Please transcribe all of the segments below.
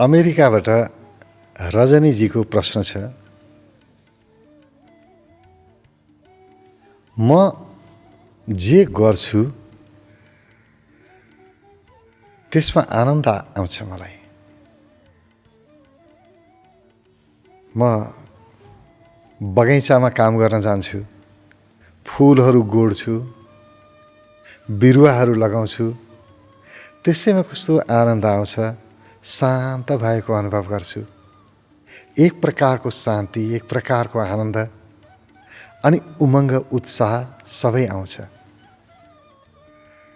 अमेरिकाबाट रजनीजीको प्रश्न छ, म जे गर्छु त्यसमा आनन्द आउँछ मलाई। म बगैँचामा काम गर्न जान्छु, फुलहरू गोड्छु, बिरुवाहरू लगाउँछु, त्यसैमा कस्तो आनन्द आउँछ, शान्त भएको अनुभव गर्छु। एक प्रकारको शान्ति, एक प्रकारको आनन्द अनि उमङ्ग उत्साह सबै आउँछ।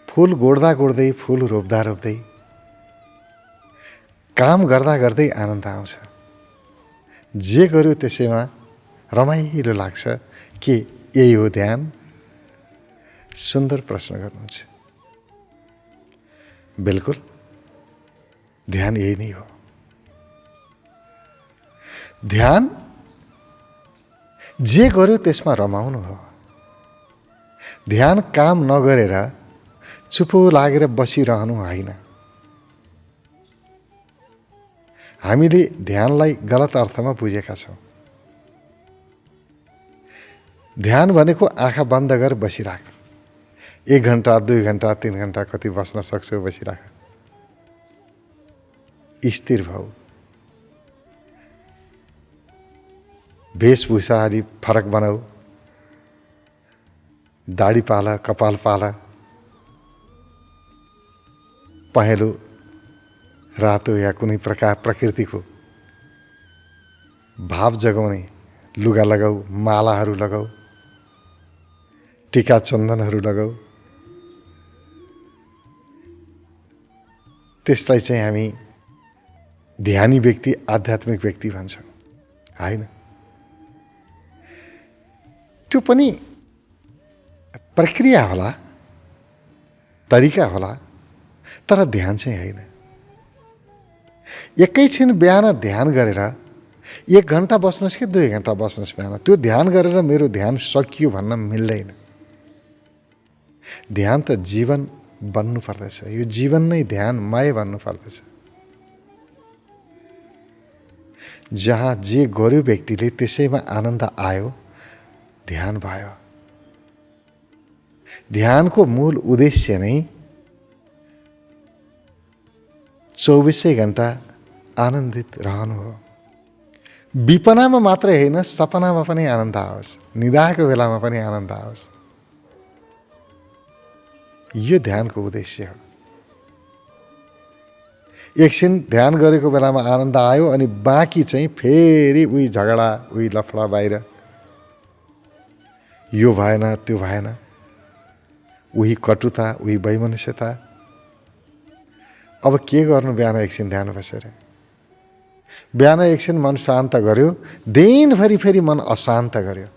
फुल गोड्दा गोड्दै, फुल रोप्दा रोप्दै, काम गर्दा गर्दै आनन्द आउँछ। जे गर्यो त्यसैमा रमाइलो लाग्छ। के यही हो ध्यान? सुन्दर प्रश्न गर्नुहुन्छ। बिल्कुल, ध्यान यही नै हो। ध्यान जे गर्यो त्यसमा रमाउनु हो। ध्यान काम नगरेर चुपो लागेर बसिरहनु होइन। हामीले ध्यानलाई गलत अर्थमा बुझेका छौँ। ध्यान भनेको आँखा बन्द गरेर बसिराख। 1 घन्टा, 2 घन्टा, 3 घन्टा कति बस्न सक्छौ बसिराख। स्थिर भाउ। वेशभूषा अलि फरक बनाऊ। दाढी पाला, कपाल पाला, पहेँलो, रातो या कुनै प्रकार प्रकृतिको भाव जगाउने लुगा लगाऊ, मालाहरू लगाऊ, टीका चन्दनहरू लगाऊ। त्यसलाई चाहिँ हामी ध्यानी व्यक्ति, आध्यात्मिक व्यक्ति भन्छौँ, होइन? त्यो पनि प्रक्रिया होला, तरिका होला, तर ध्यान चाहिँ होइन। एकैछिन बिहान ध्यान गरेर 1 घन्टा बस्नुहोस् कि 2 घन्टा बस्नुहोस् बिहान, त्यो ध्यान गरेर मेरो ध्यान सकियो भन्न मिल्दैन। ध्यान त जीवन बन्नु पर्दछ। यो जीवन नै ध्यानमय बन्नु पर्दछ। जहाँ जे गर्यो व्यक्तिले त्यसैमा आनन्द आयो, ध्यान भयो। ध्यानको मूल उद्देश्य नै 24 घण्टा आनन्दित रहनु हो। विपनामा मात्रै होइन, सपनामा पनि आनन्द आओस्, निदाएको बेलामा पनि आनन्द आओस्। यो ध्यानको उद्देश्य हो। एकछिन ध्यान गरेको बेलामा आनन्द आयो अनि बाँकी चाहिँ फेरि उही झगडा, उही लफडा बाहिर, यो भएन, त्यो भएन, उही कटुता, उही वैमनस्यता। अब के गर्नु? बिहान एकछिन ध्यान बसेर, बिहान एकछिन मन शान्त गर्यो, दिनभरि फेरि मन अशान्त गर्यो,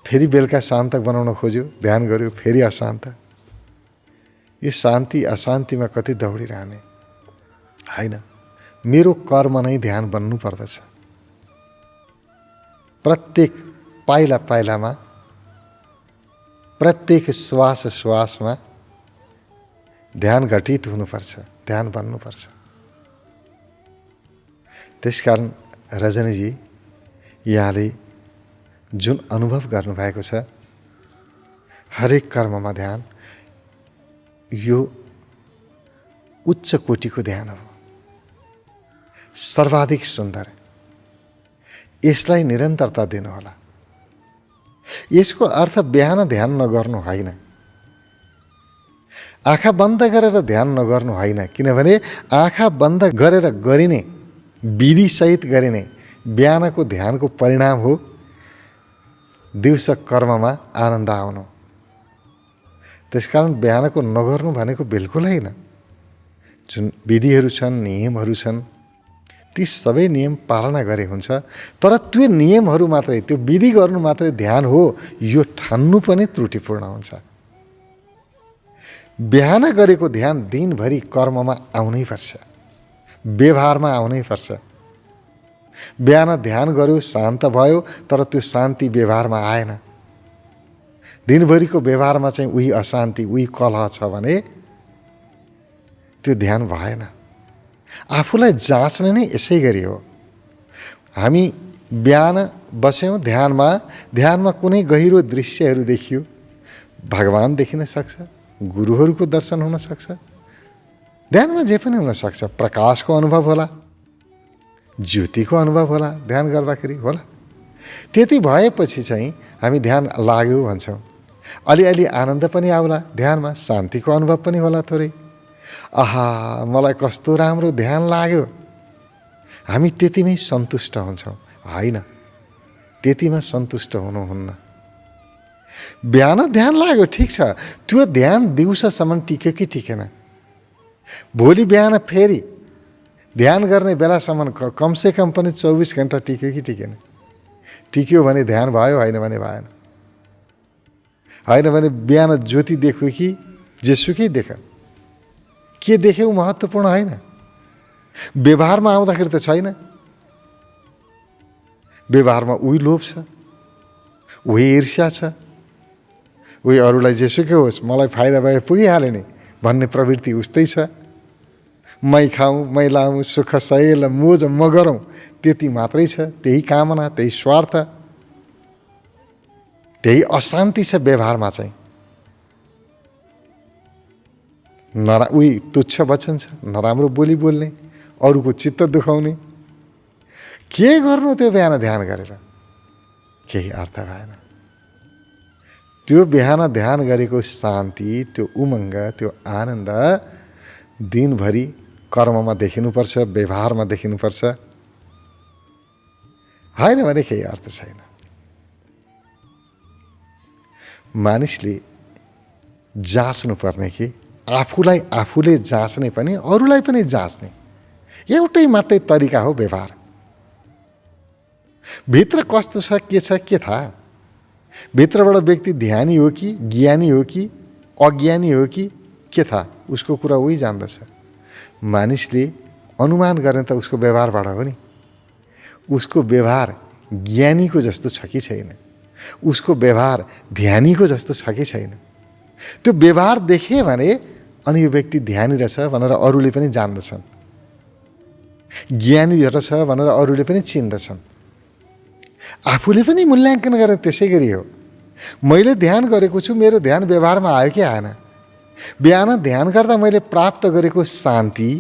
फेरि बेलुका शान्त बनाउन खोज्यो, ध्यान गर्यो, फेरि अशान्त। यो शान्ति अशान्तिमा कति दौडिरहने होइन। मेरो कर्म नै ध्यान बन्नु पर्दछ। प्रत्येक पाइला पाइलामा, प्रत्येक श्वास श्वासमा ध्यान घटित हुनुपर्छ, ध्यान बन्नुपर्छ। त्यसकारण रजनीजी, यहाँले जुन अनुभव गर्नुभएको छ, हरेक कर्ममा ध्यान, यो उच्च कोटिको ध्यान हो, सर्वाधिक सुन्दर। यसलाई निरन्तरता दिनुहोला। यसको अर्थ बिहान ध्यान नगर्नु होइन, आँखा बन्द गरेर ध्यान नगर्नु होइन। किनभने आँखा बन्द गरेर गरिने, विधिसहित गरिने बिहानको ध्यानको परिणाम हो दिउँसो कर्ममा आनन्द आउनु। त्यसकारण बिहानको नगर्नु भनेको बिल्कुल होइन। जुन विधिहरू छन्, नियमहरू छन्, ती सबै नियम पालना गरे हुन्छ। तर त्यो नियमहरू मात्रै, त्यो विधि गर्नु मात्रै ध्यान हो, यो ठान्नु पनि त्रुटिपूर्ण हुन्छ। बिहान गरेको ध्यान दिनभरि कर्ममा आउनै पर्छ, व्यवहारमा आउनै पर्छ। बिहान ध्यान गर्यो, शान्त भयो, तर त्यो शान्ति व्यवहारमा आएन। दिनभरिको व्यवहारमा चाहिँ उही अशान्ति, उही कलह छ भने त्यो ध्यान भएन। आफूलाई जाँच्ने नै यसै गरी हो। हामी बिहान बस्यौँ ध्यानमा कुनै गहिरो दृश्यहरू देखियो, भगवान देखिन सक्छ, गुरुहरूको दर्शन हुन सक्छ, ध्यानमा जे पनि हुन सक्छ। प्रकाशको अनुभव होला, ज्योतिको अनुभव होला, ध्यान गर्दाखेरि होला। त्यति भएपछि चाहिँ हामी ध्यान लाग्यो भन्छौँ। अलिअलि आनन्द पनि आउला ध्यानमा, शान्तिको अनुभव पनि होला थोरै। आहा, मलाई कस्तो राम्रो ध्यान लाग्यो, हामी त्यतिमै सन्तुष्ट हुन्छौँ। होइन, त्यतिमा सन्तुष्ट हुनुहुन्न। बिहान ध्यान लाग्यो ठिक छ, त्यो ध्यान दिउँसोसम्म टिक्यो कि टिकेन? भोलि बिहान फेरि ध्यान गर्ने बेलासम्म कमसेकम पनि 24 घन्टा टिक्यो कि टिकेन? टिक्यो भने ध्यान भयो, होइन भने भएन। होइन भने बिहान ज्योति देख्यो कि जेसुकै देख, के देख्यौ महत्त्वपूर्ण होइन। व्यवहारमा आउँदाखेरि त छैन। व्यवहारमा उही लोभ छ, उही ईर्ष्या छ, उही अरूलाई जेसुकै होस् मलाई फाइदा भए पुगिहाल्यो नि भन्ने प्रवृत्ति उस्तै छ। मै खाऊँ, मै लाऊँ, सुख सहेल मोज म गरौँ, त्यति मात्रै छ। त्यही कामना, त्यही स्वार्थ, त्यही अशान्ति छ व्यवहारमा चाहिँ। उही तुच्छ वचन छ, नराम्रो बोली बोल्ने, अरूको चित्त दुखाउने। के गर्नु त्यो बिहान ध्यान गरेर? केही अर्थ भएन। त्यो बिहान ध्यान गरेको शान्ति, त्यो उमङ्ग, त्यो आनन्द दिनभरि कर्ममा देखिनुपर्छ, व्यवहारमा देखिनुपर्छ। होइन भने केही अर्थ छैन। मानिसले जाँच्नु पर्ने कि आफूलाई आफूले जाँच्ने पनि अरूलाई पनि जाँच्ने एउटै मात्रै तरिका हो व्यवहार। भित्र कस्तो छ, के थाहा? भित्रबाट व्यक्ति ध्यानी हो कि ज्ञानी हो कि अज्ञानी हो कि के थाहा? उसको कुरा उही जान्दछ। मानिसले अनुमान गर्ने त उसको व्यवहारबाट हो नि। उसको व्यवहार ज्ञानीको जस्तो छ कि छैन, उसको व्यवहार ध्यानीको जस्तो छ कि छैन। त्यो व्यवहार देखे भने अनि यो व्यक्ति ध्यानी रहेछ भनेर अरूले पनि जान्दछन्, ज्ञानी रहेछ भनेर अरूले पनि चिन्दछन्। आफूले पनि मूल्याङ्कन गरेर त्यसै गरी हो। मैले ध्यान गरेको छु, मेरो ध्यान व्यवहारमा आयो कि आएन? बिहान ध्यान गर्दा मैले प्राप्त गरेको शान्ति,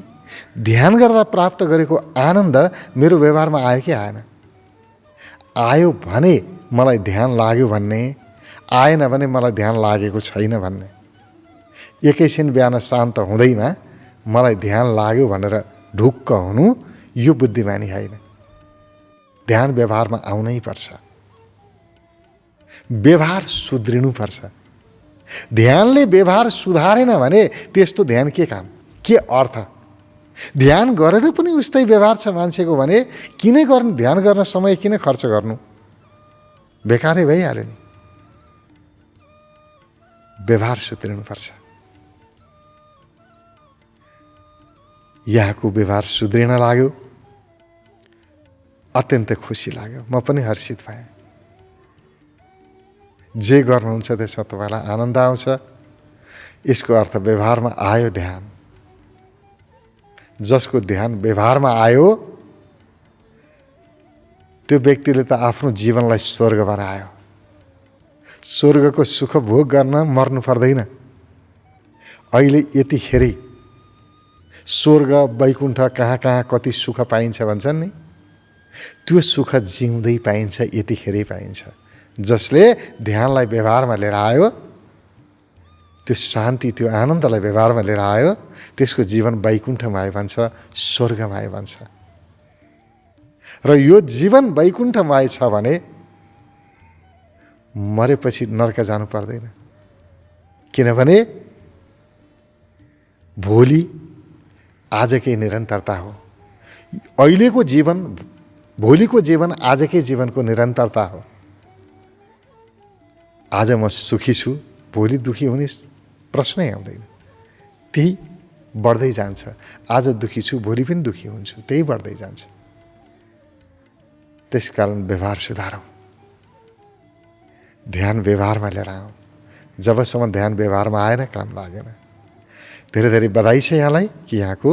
ध्यान गर्दा प्राप्त गरेको आनन्द मेरो व्यवहारमा आयो कि आएन? आयो भने मलाई ध्यान लाग्यो भन्ने, आएन भने मलाई ध्यान लागेको छैन भन्ने। एकैछिन बिहान शान्त हुँदैमा मलाई ध्यान लाग्यो भनेर ढुक्क हुनु यो बुद्धिमानी होइन। ध्यान व्यवहारमा आउनै पर्छ, व्यवहार सुध्रिनुपर्छ। ध्यानले व्यवहार सुधारेन भने त्यस्तो ध्यान के काम, के अर्थ? ध्यान गरेर पनि उस्तै व्यवहार छ मान्छेको भने किन गर्नु? ध्यान गर्न समय किन खर्च गर्नु? बेकारै भइहाल्यो नि। व्यवहार सुध्रिनुपर्छ। यहाँको व्यवहार सुध्रिन लाग्यो, अत्यन्त खुसी लाग्यो। म पनि हर्षित भएँ। जे गर्नुहुन्छ त्यसमा तपाईँलाई आनन्द आउँछ, यसको अर्थ व्यवहारमा आयो ध्यान। जसको ध्यान व्यवहारमा आयो त्यो व्यक्तिले त आफ्नो जीवनलाई स्वर्ग बनायो। स्वर्गको सुख भोग गर्न मर्नु पर्दैन। अहिले यतिखेरै स्वर्ग वैकुण्ठ कहाँ कहाँ कति सुख पाइन्छ भन्छन् नि, त्यो सुख जिउँदै पाइन्छ, यतिखेरै पाइन्छ। जसले ध्यानलाई व्यवहारमा लिएर आयो, त्यो शान्ति, त्यो आनन्दलाई व्यवहारमा लिएर आयो, त्यसको जीवन वैकुण्ठमा आयो भन्छ, स्वर्गमा आयो भन्छ। र यो जीवन वैकुण्ठमा छ भने मरेपछि नर्क जानु पर्दैन। किनभने भोलि आजकै निरन्तरता हो। अहिलेको जीवन भोलिको जीवन आजकै जीवनको निरन्तरता हो। आज म सुखी छु, भोलि दुखी हुने प्रश्नै आउँदैन। त्यही बढ्दै जान्छ। आज दुखी छु, भोलि पनि दुखी हुन्छु, त्यही बढ्दै जान्छ। त्यसकारण व्यवहार सुधारौँ, ध्यान व्यवहारमा लिएर आऊ। जबसम्म ध्यान व्यवहारमा आएन काम लागेन। धेरै धेरै बधाई छ यहाँलाई कि यहाँको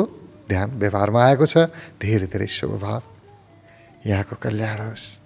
ध्यान व्यवहारमा आएको छ। धेरै धेरै शुभ भाव। यहाँको कल्याण होस्।